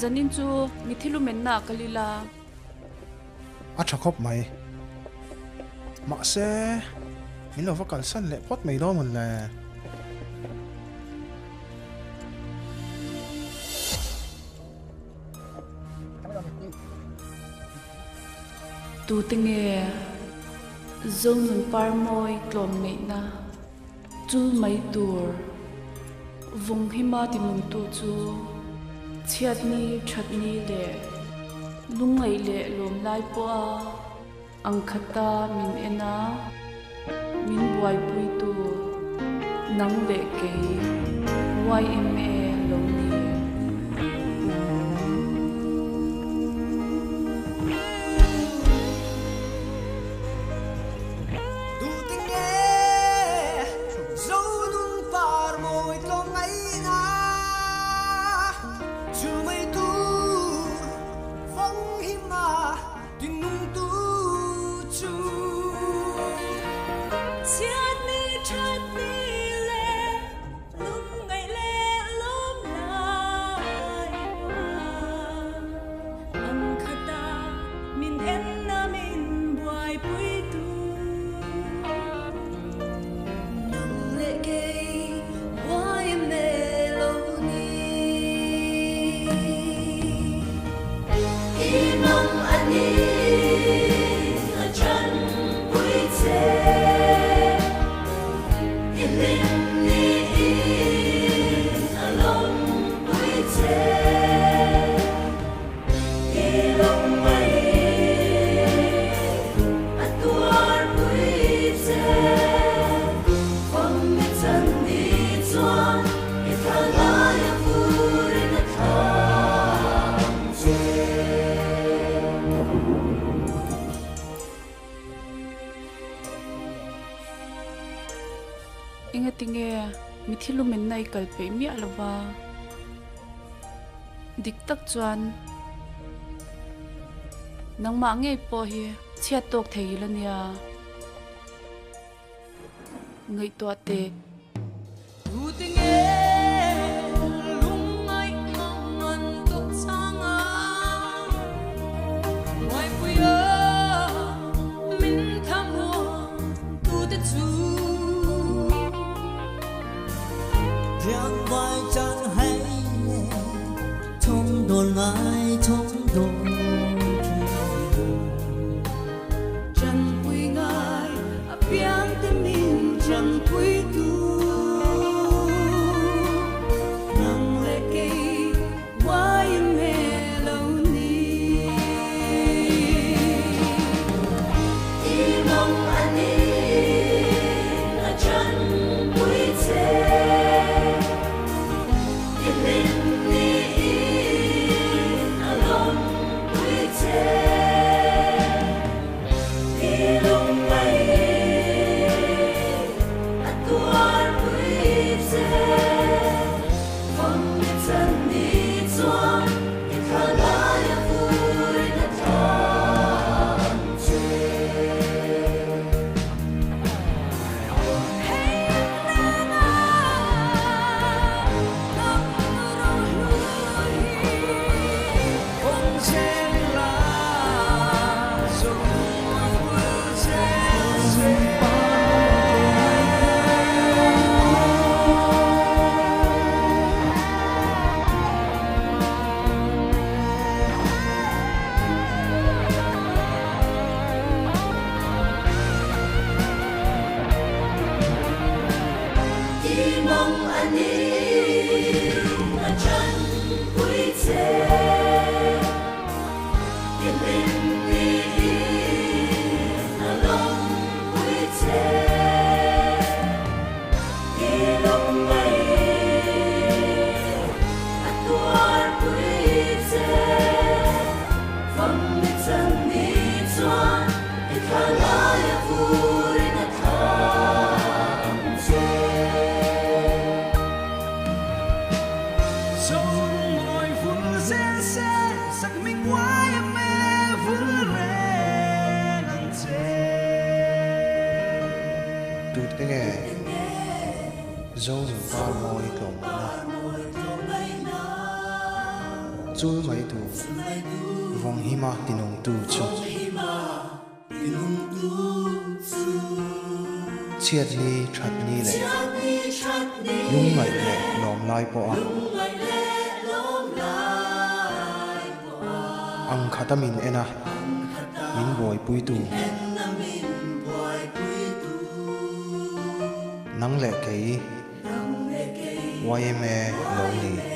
zanin chu mithilu menna kalila a thakop mai ma se min lo vakal san le pot mai lo mon le tu tinge zonun parmoi klom nei na chu mai tur vung hima ti mung tu chu chiatni thatni le lungai le lom lai po a angkhata min ena min buai pui tu nang le ke YMA lom ni inga tinge mithilu mennai kalpe mi alwa diktak chuan nangma nge po hi chia tok theilania ngai to te tu tinge lungai ngon to changa wai puya min thamo tu te chu Giang vai chân hay trong đồn ngài trong đồn chân quy ngai a piang te min chân quy tu nang le ke wai me lo ni Ilong ani a chân quy che chul mai tu vong hima tinung tu chu chiat ni that ni le lung mai le lom lai po a ang khatamin ena min boy pui tu nang le kei YMA lo ni